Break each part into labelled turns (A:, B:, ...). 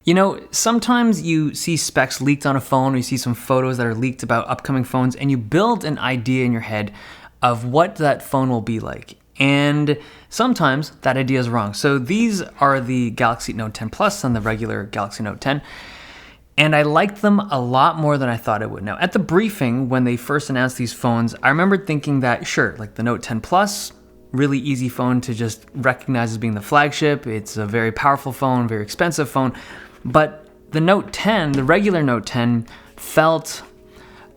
A: You know, sometimes you see specs leaked on a phone, or you see some photos that are leaked about upcoming phones, and you build an idea in your head of what that phone will be like. And sometimes that idea is wrong. So these are the Galaxy Note 10 Plus and the regular Galaxy Note 10. And I liked them a lot more than I thought I would. Now, at the briefing, when they first announced these phones, I remember thinking that, sure, like the Note 10 Plus, really easy phone to just recognize as being the flagship. It's a very powerful phone, very expensive phone. But the Note 10, the regular Note 10, felt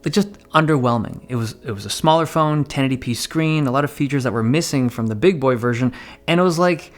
A: just underwhelming. It was a smaller phone, 1080p screen, a lot of features that were missing from the big boy version. And it was like,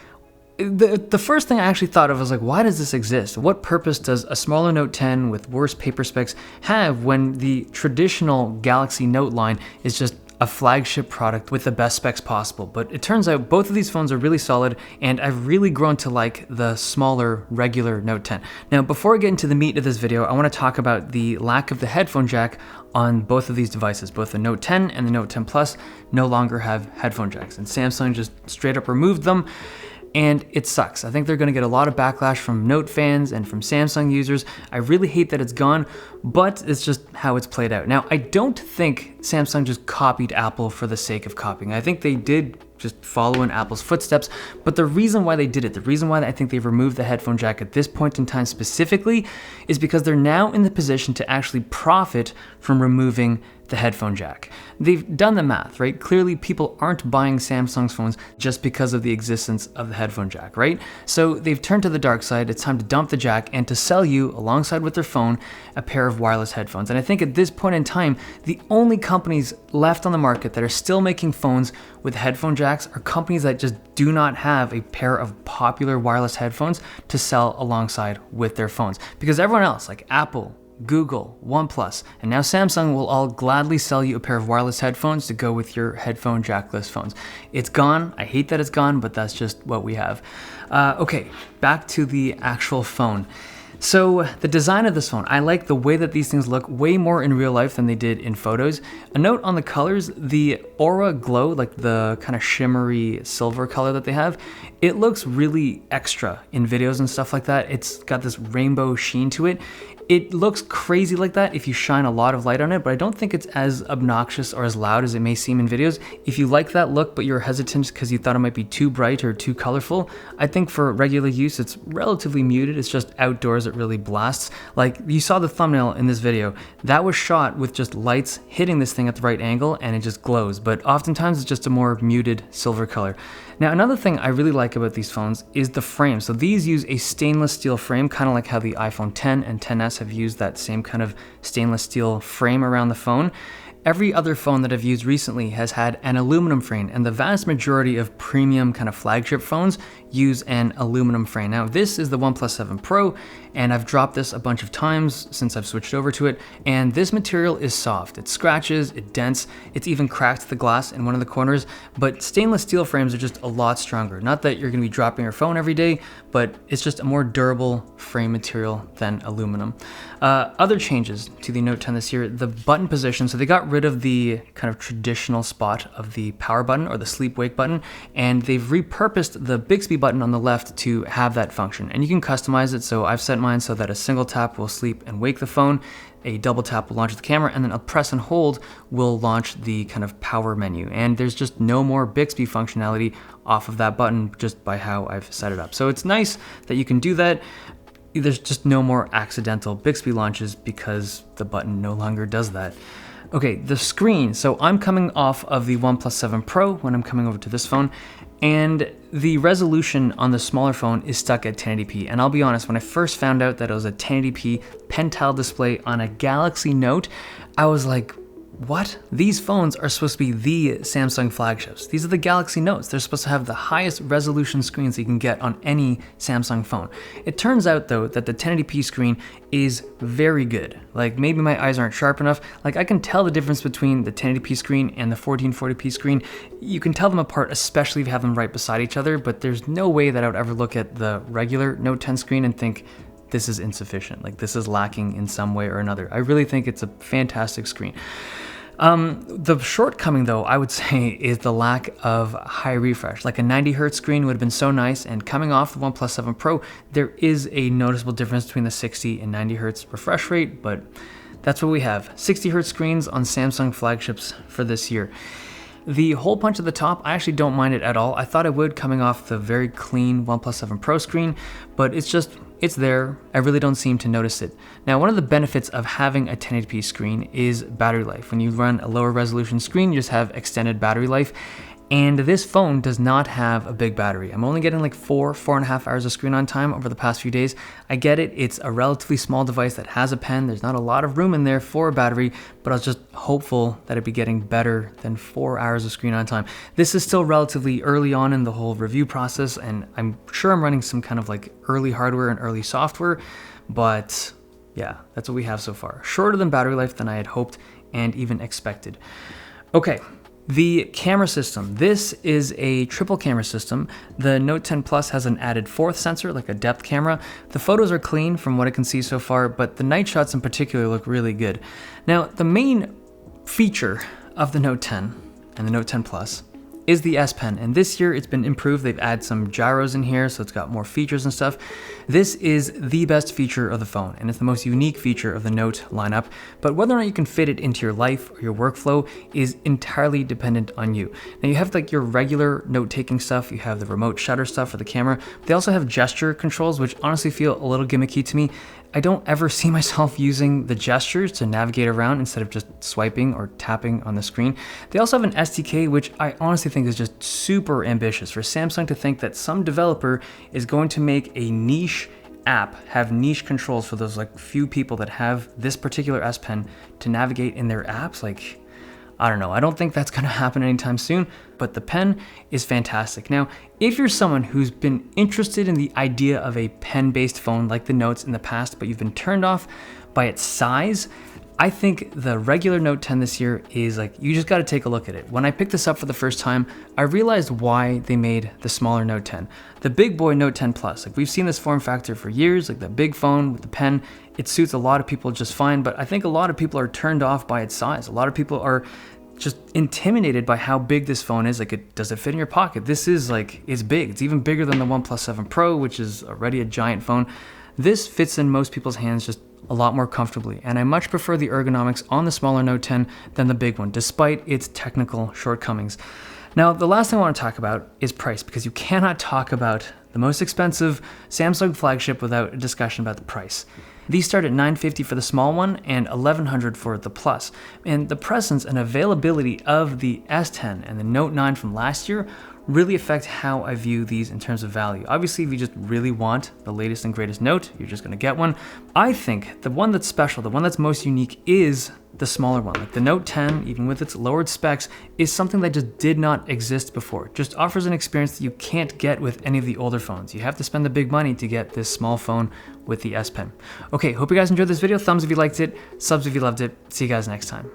A: the first thing I actually thought of was like, why does this exist? What purpose does a smaller Note 10 with worse paper specs have when the traditional Galaxy Note line is just a flagship product with the best specs possible? But it turns out both of these phones are really solid, and I've really grown to like the smaller regular Note 10. Now, before I get into the meat of this video, I want to talk about the lack of the headphone jack on both of these devices. Both the Note 10 and the Note 10 Plus no longer have headphone jacks, and Samsung just straight up removed them. And it sucks. I think they're going to get a lot of backlash from Note fans and from Samsung users. I really hate that it's gone, but it's just how it's played out. Now, I don't think Samsung just copied Apple for the sake of copying. I think they did just follow in Apple's footsteps, but the reason why they did it, the reason why I think they've removed the headphone jack at this point in time specifically, is because they're now in the position to actually profit from removing the headphone jack. They've done the math, right? Clearly people aren't buying Samsung's phones just because of the existence of the headphone jack, right? So they've turned to the dark side. It's time to dump the jack and to sell you, alongside with their phone, a pair of wireless headphones. And I think at this point in time, the only companies left on the market that are still making phones with headphone jacks are companies that just do not have a pair of popular wireless headphones to sell alongside with their phones. Because everyone else, like Apple, Google, OnePlus, and now Samsung, will all gladly sell you a pair of wireless headphones to go with your headphone jackless phones. It's gone. I hate that it's gone, but that's just what we have. Okay, back to the actual phone. So the design of this phone, I like the way that these things look way more in real life than they did in photos. A note on the colors, the Aura Glow, like the kind of shimmery silver color that they have, it looks really extra in videos and stuff like that. It's got this rainbow sheen to it. It looks crazy like that if you shine a lot of light on it, but I don't think it's as obnoxious or as loud as it may seem in videos. If you like that look, but you're hesitant because you thought it might be too bright or too colorful, I think for regular use, it's relatively muted. It's just outdoors, it really blasts. Like you saw the thumbnail in this video, that was shot with just lights hitting this thing at the right angle and it just glows, but oftentimes it's just a more muted silver color. Now, another thing I really like about these phones is the frame. So these use a stainless steel frame, kind of like how the iPhone 10 and 10s have used that same kind of stainless steel frame around the phone. Every other phone that I've used recently has had an aluminum frame, and the vast majority of premium kind of flagship phones use an aluminum frame. Now, this is the OnePlus 7 Pro, and I've dropped this a bunch of times since I've switched over to it, and this material is soft. It scratches, it dents, it's even cracked the glass in one of the corners, but stainless steel frames are just a lot stronger. Not that you're gonna be dropping your phone every day, but it's just a more durable frame material than aluminum. Other changes to the Note 10 this year, the button position. So they got rid of the kind of traditional spot of the power button or the sleep wake button, and they've repurposed the Bixby button on the left to have that function. And you can customize it. So I've set mine so that a single tap will sleep and wake the phone, a double tap will launch the camera, and then a press and hold will launch the kind of power menu. And there's just no more Bixby functionality off of that button just by how I've set it up. So it's nice that you can do that. There's just no more accidental Bixby launches because the button no longer does that. Okay, the screen. So I'm coming off of the OnePlus 7 Pro when I'm coming over to this phone, and the resolution on the smaller phone is stuck at 1080p. And I'll be honest, when I first found out that it was a 1080p pen tile display on a Galaxy Note, I was like, what? These phones are supposed to be the Samsung flagships. These are the Galaxy Notes. They're supposed to have the highest resolution screens you can get on any Samsung phone. It turns out though that the 1080p screen is very good. Like maybe my eyes aren't sharp enough. Like I can tell the difference between the 1080p screen and the 1440p screen. You can tell them apart, especially if you have them right beside each other, but there's no way that I would ever look at the regular Note 10 screen and think, this is insufficient. Like this is lacking in some way or another. I really think it's a fantastic screen. The shortcoming, though, I would say, is the lack of high refresh. Like a 90 hertz screen would have been so nice, and coming off the OnePlus 7 Pro, there is a noticeable difference between the 60 and 90 hertz refresh rate, but that's what we have. 60 hertz screens on Samsung flagships for this year. The hole punch at the top, I actually don't mind it at all. I thought I would coming off the very clean OnePlus 7 Pro screen, but it's there. I really don't seem to notice it. Now, one of the benefits of having a 1080p screen is battery life. When you run a lower resolution screen, you just have extended battery life. And this phone does not have a big battery. I'm only getting like 4.5 hours of screen on time over the past few days. I get it, it's a relatively small device that has a pen. There's not a lot of room in there for a battery, but I was just hopeful that it'd be getting better than 4 hours of screen on time. This is still relatively early on in the whole review process, and I'm sure I'm running some kind of like early hardware and early software, but yeah, that's what we have so far. Shorter than battery life than I had hoped and even expected. Okay. The camera system. This is a triple camera system. The Note 10 Plus has an added fourth sensor, like a depth camera. The photos are clean from what I can see so far, but the night shots in particular look really good. Now, the main feature of the Note 10 and the Note 10 Plus is the S Pen, and this year it's been improved. They've added some gyros in here, so it's got more features and stuff. This is the best feature of the phone, and it's the most unique feature of the Note lineup, but whether or not you can fit it into your life or your workflow is entirely dependent on you. Now, you have like your regular note-taking stuff, you have the remote shutter stuff for the camera. They also have gesture controls, which honestly feel a little gimmicky to me. I don't ever see myself using the gestures to navigate around instead of just swiping or tapping on the screen. They also have an SDK, which I honestly think is just super ambitious for Samsung to think that some developer is going to make a niche app have niche controls for those like few people that have this particular S Pen to navigate in their apps. Like, I don't know. I don't think that's going to happen anytime soon, but the pen is fantastic. Now, if you're someone who's been interested in the idea of a pen-based phone like the Notes in the past, but you've been turned off by its size, I think the regular Note 10 this year is like, you just got to take a look at it. When I picked this up for the first time, I realized why they made the smaller Note 10. The big boy Note 10 Plus, like we've seen this form factor for years, like the big phone with the pen, it suits a lot of people just fine, but I think a lot of people are turned off by its size. A lot of people are just intimidated by how big this phone is. Like, does it fit in your pocket? This is like, it's big. It's even bigger than the OnePlus 7 Pro, which is already a giant phone. This fits in most people's hands just a lot more comfortably, and I much prefer the ergonomics on the smaller Note 10 than the big one, despite its technical shortcomings. Now, the last thing I want to talk about is price, because you cannot talk about the most expensive Samsung flagship without a discussion about the price. These start at $950 for the small one and $1,100 for the Plus. And the presence and availability of the S10 and the Note 9 from last year really affect how I view these in terms of value. Obviously, if you just really want the latest and greatest Note, you're just gonna get one. I think the one that's special, the one that's most unique is the smaller one. Like the Note 10, even with its lowered specs, is something that just did not exist before. It just offers an experience that you can't get with any of the older phones. You have to spend the big money to get this small phone with the S Pen. Okay, hope you guys enjoyed this video. Thumbs if you liked it, subs if you loved it. See you guys next time.